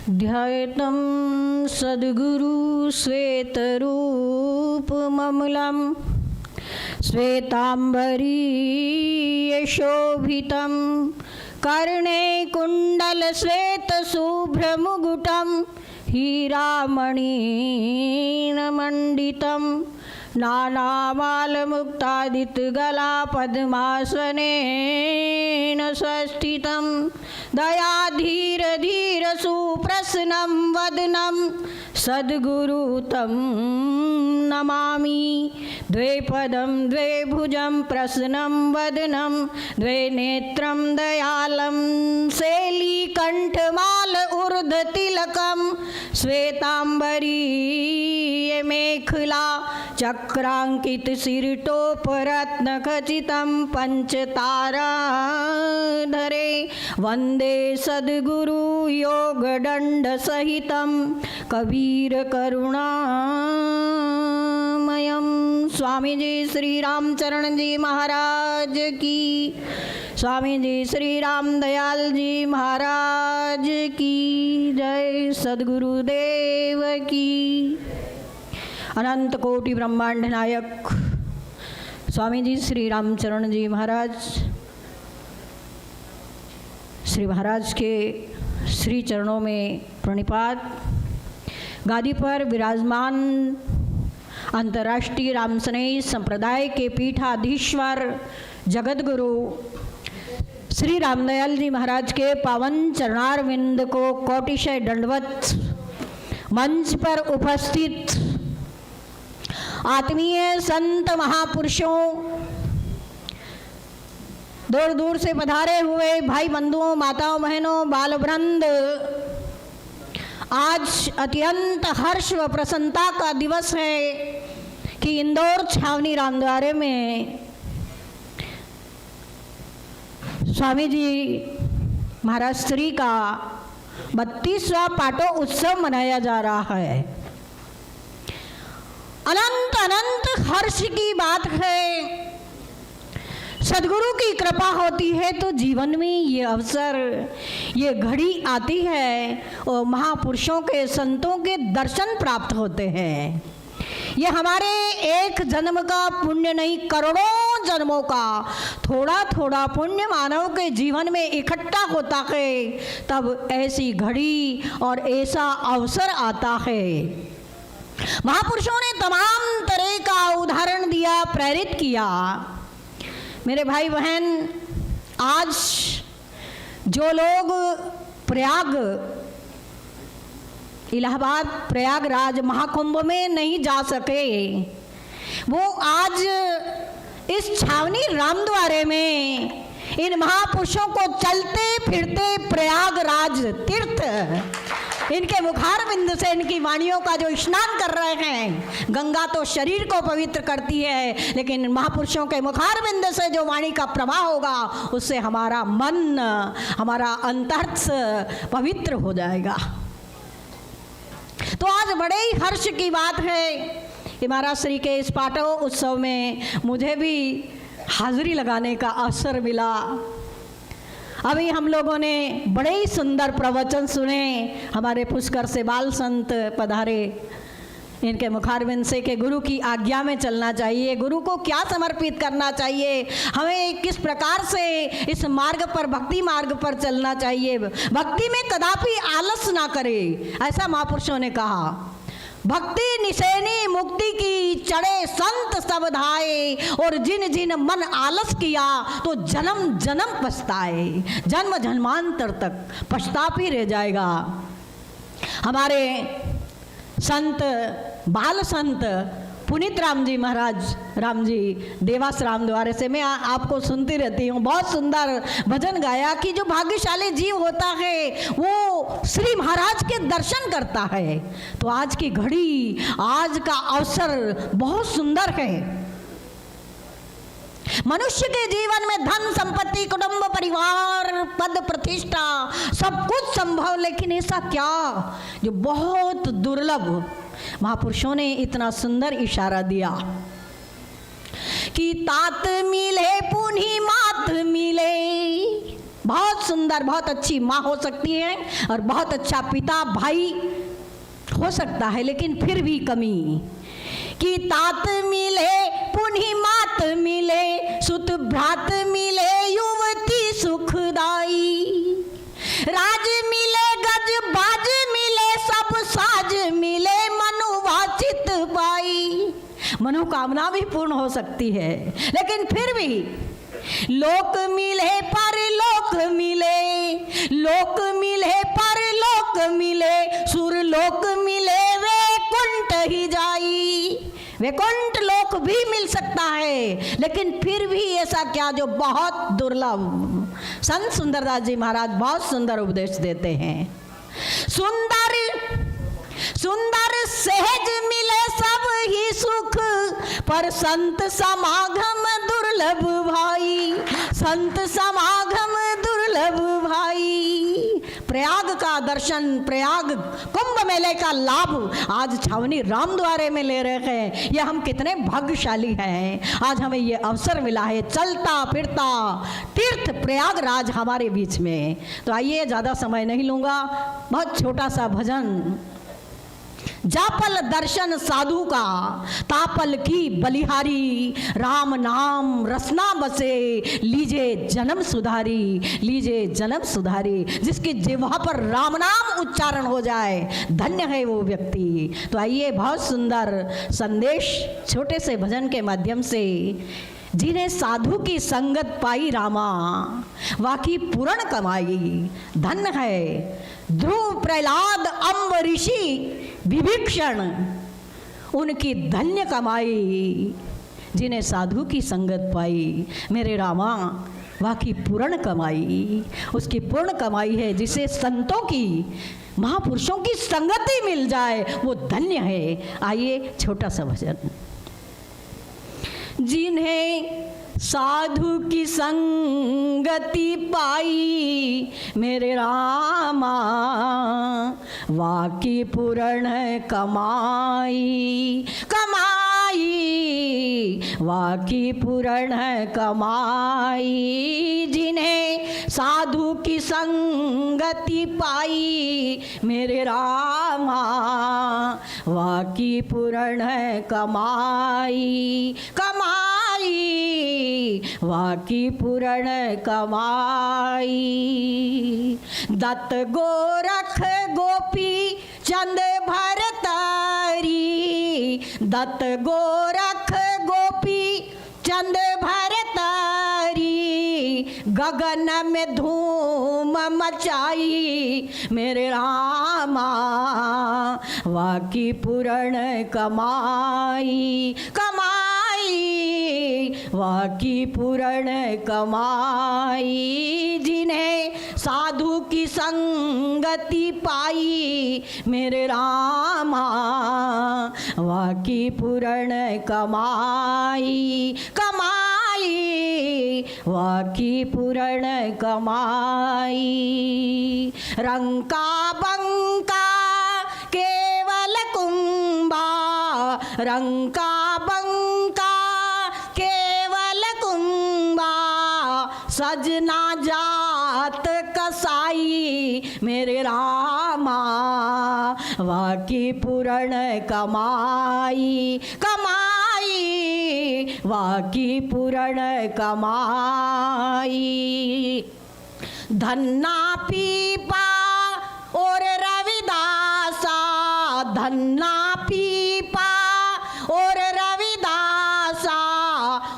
ध्यायतं सद्गुरु श्वेतरूपममलं श्वेताम्बरीयशोभितं कर्णे कुण्डलश्वेतशुभ्रमुकुटं हीरामणिमण्डितं नानामालमुक्तादितगला पद्मासनेन स्वस्थितं दयाधीर सुप्रसन्नं वदनं सद्गुरु तं नमामि। द्वे पदं द्वे भुजं प्रसन्नं वदनं द्वे नेत्रं दयालं शैलीकण्ठमाल ऊर्ध्वतिलकं श्वेताम्बरीयमेखला चक्राङ्कितशिरटोपरत्नखचितं पञ्चताराधरे वन्दे सद्गुरु योगदण्डसहितं कबीरकरुणामयं। स्वामी जी श्री रामचरण जी महाराज की, स्वामी जी श्री राम दयाल जी महाराज की जय। सद्गुरुदेव की। अनंत कोटि ब्रह्मांड नायक स्वामी जी श्री रामचरण जी महाराज, श्री महाराज के श्री चरणों में प्रणिपात। गादी पर विराजमान अंतर्राष्ट्रीय रामस्नेही संप्रदाय के पीठाधीश्वर जगत गुरु श्री रामदयाल जी महाराज के पावन चरणारविंद को कोटिशय दंडवत। मंच पर उपस्थित आत्मीय संत महापुरुषों, दूर दूर से पधारे हुए भाई बंधुओं, माताओं बहनों, बाल वृंद, आज अत्यंत हर्ष व प्रसन्नता का दिवस है कि इंदौर छावनी रामद्वारे में स्वामी जी महाराज श्री का 32वां पाटो उत्सव मनाया जा रहा है। अनंत अनंत हर्ष की बात है। सद्गुरु की कृपा होती है तो जीवन में ये अवसर, ये घड़ी आती है और महापुरुषों के, संतों के दर्शन प्राप्त होते हैं। ये हमारे एक जन्म का पुण्य नहीं, करोड़ों जन्मों का थोड़ा थोड़ा पुण्य मानव के जीवन में इकट्ठा होता है, तब ऐसी घड़ी और ऐसा अवसर आता है। महापुरुषों ने तमाम तरह का उदाहरण दिया, प्रेरित किया। मेरे भाई बहन, आज जो लोग प्रयाग, इलाहाबाद प्रयागराज महाकुंभ में नहीं जा सके, वो आज इस छावनी रामद्वारे में इन महापुरुषों को चलते फिरते प्रयागराज तीर्थ, इनके मुखारविंद से इनकी वाणियों का जो स्नान कर रहे हैं। गंगा तो शरीर को पवित्र करती है, लेकिन महापुरुषों के मुखारविंद से जो वाणी का प्रवाह होगा, उससे हमारा मन, हमारा अंतर्थ पवित्र हो जाएगा। तो आज बड़े ही हर्ष की बात है कि महाराज श्री के इस पाटो उत्सव में मुझे भी हाजिरी लगाने का अवसर मिला। अभी हम लोगों ने बड़े ही सुंदर प्रवचन सुने। हमारे पुष्कर से बाल संत पधारे, इनके मुखारविंद से कि गुरु की आज्ञा में चलना चाहिए, गुरु को क्या समर्पित करना चाहिए, हमें किस प्रकार से इस मार्ग पर, भक्ति मार्ग पर चलना चाहिए, भक्ति में कदापि आलस ना करे, ऐसा महापुरुषों ने कहा। भक्ति निशैनी मुक्ति की चढ़े संत सब धाये, और जिन जिन मन आलस किया तो जन्म जन्म पछताए, जन्म जन्मांतर तक पछताप ही रह जाएगा। हमारे संत, बाल संत पुनीत राम जी महाराज, राम जी देवास रामद्वारे से मैं आपको सुनती रहती हूँ, बहुत सुंदर भजन गाया कि जो भाग्यशाली जीव होता है वो श्री महाराज के दर्शन करता है। तो आज की घड़ी, आज का अवसर बहुत सुंदर है। मनुष्य के जीवन में धन संपत्ति, कुटुंब परिवार, पद प्रतिष्ठा सब कुछ संभव, लेकिन ऐसा क्या जो बहुत दुर्लभ। महापुरुषों ने इतना सुंदर इशारा दिया कि तात मिले पुनि मात मिले, बहुत सुंदर, बहुत अच्छी माँ हो सकती है और बहुत अच्छा पिता भाई हो सकता है, लेकिन फिर भी कमी कि तात मिले पुनि मात मिले, सुत भ्रात मिले युवती सुखदाई, राज मिले गज बाज मिले, सब साज मिले मनोवांछित पाई। मनोकामना भी पूर्ण हो सकती है, लेकिन फिर भी लोक मिले पर लोक मिले, लोक मिले पर लोक मिले, सुर लोक मिले वैकुंठ ही जाई। वैकुंठ लोक भी मिल सकता है, लेकिन फिर भी ऐसा क्या जो बहुत दुर्लभ। संत सुंदरदास जी महाराज बहुत सुंदर उपदेश देते हैं। सुंदर सुंदर सहज मिले सब ही सुख, पर संत समागम दुर्लभ भाई, संत समागम दुर्लभ भाई। प्रयाग का दर्शन, प्रयाग कुंभ मेले का लाभ आज छावनी रामद्वारे में ले रहे हैं। ये हम कितने भाग्यशाली हैं, आज हमें ये अवसर मिला है चलता फिरता तीर्थ प्रयागराज हमारे बीच में। तो आइए, ज़्यादा समय नहीं लूँगा, बहुत छोटा सा भजन। जापल दर्शन साधु का तापल की बलिहारी, राम नाम रसना बसे लीजे जन्म सुधारी, लीजे जन्म सुधारी। जिसकी जिह्वा पर राम नाम उच्चारण हो जाए धन्य है वो व्यक्ति। तो आइए, बहुत सुंदर संदेश छोटे से भजन के माध्यम से। जिन्हें साधु की संगत पाई रामा, वाकी पूर्ण कमाई, धन्य है ध्रुव प्रहलाद अम्बरीषि विभीषण, उनकी धन्य कमाई। जिन्हें साधु की संगत पाई मेरे रामा, वाकी पूर्ण कमाई। उसकी पूर्ण कमाई है जिसे संतों की, महापुरुषों की संगति मिल जाए वो धन्य है। आइए, छोटा सा भजन। जिन्हें साधु की संगति पाई मेरे रामा, वाकी पूर्ण कमाई, कमाई वाकी पूर्ण कमाई। जिन्हें साधु की संगति पाई मेरे रामा, वाकी पूर्ण कमाई, कमाई वाकी पूर्ण कमाई। दत्त गोरख गोपी चंद भरतारी, दत्त गोरख गोपी चंद भरतारी, गगन में धूम मचाई मेरे रामा, वाकी पूर्ण कमाई, कमाई वाकी पूर्ण कमाई। जिन्हें साधु की संगति पाई मेरे रामा, वाकी पूर्ण कमाई, कमाई वाकी पूर्ण कमाई। रंका बंका केवल कुंभा, रंका बंका केवल कुंभा, सजना जात कसाई मेरे रामा, वाकी पूर्ण कमाई, कमाई वाकी पूर्ण कमाई। धन्ना पीपा और रविदासा, धन्ना पीपा और रविदासा,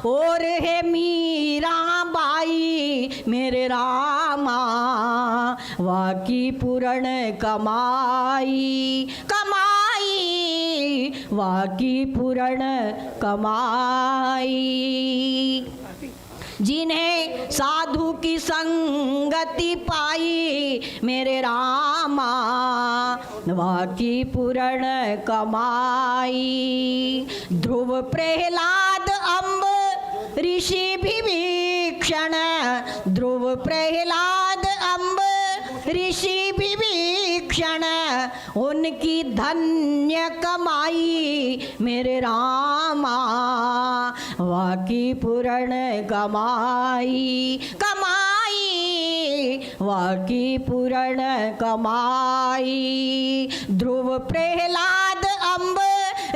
और है मीरा बाई मेरे रामा, वाकी पूर्ण कमाई, कमाई वाकी पूर्ण कमाई। जिन्हें साधु की संगति पाई मेरे रामा, वाकी पूर्ण कमाई। ध्रुव प्रहलाद अम्ब ऋषि विभीषण, ध्रुव प्रहलाद अम्ब ऋषि विभीषण, उनकी धन्य कमाई मेरे रामा, वाकी पूर्ण कमाई, कमाई वाकी पूर्ण कमाई। ध्रुव प्रहलाद अम्ब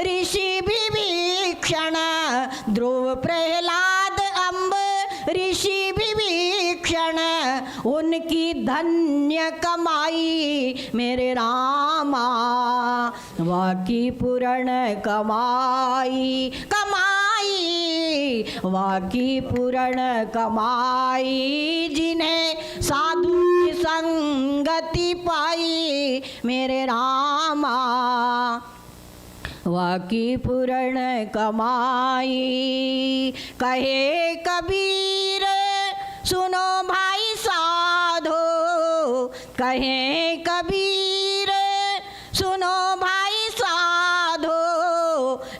ऋषि विभीषण, ध्रुव प्रहलाद अम्ब ऋषि विभीषण, उनकी धन्य कमाई मेरे रामा। वाकी पूर्ण कमाई कमाई, वाकी पूर्ण कमाई, जिन्हें साधु की संगति पाई मेरे रामा। वाकी पूर्ण कमाई। कहे कबीर सुनो भाई साधो, कहे कबीर सुनो भाई साधो,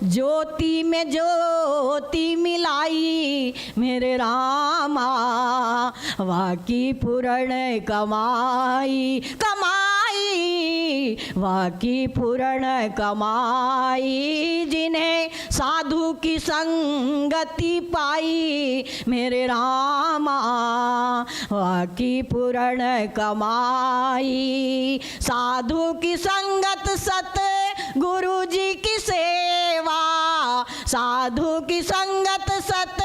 ज्योति में ज्योति मिलाई मेरे रामा। वाकी पूर्ण कमाई कमाई, वाकी पूर्ण कमाई, जिन्हें साधु की संगति पाई मेरे रामा। वाकी पूर्ण कमाई। साधु की संगत सत गुरु जी की सेवा, साधु की संगत सत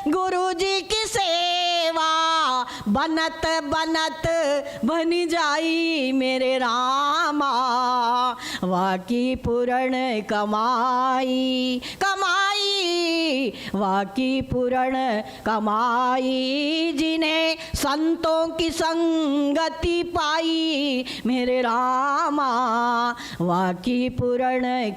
गुरु जी की सेवा, बनत बनत बन जाई मेरे रामा। वाकी पूर्ण कमाई कमाई, वाकी पूर्ण कमाई, जिन्हें संतों की संगति पाई मेरे रामा। वाकी पूर्ण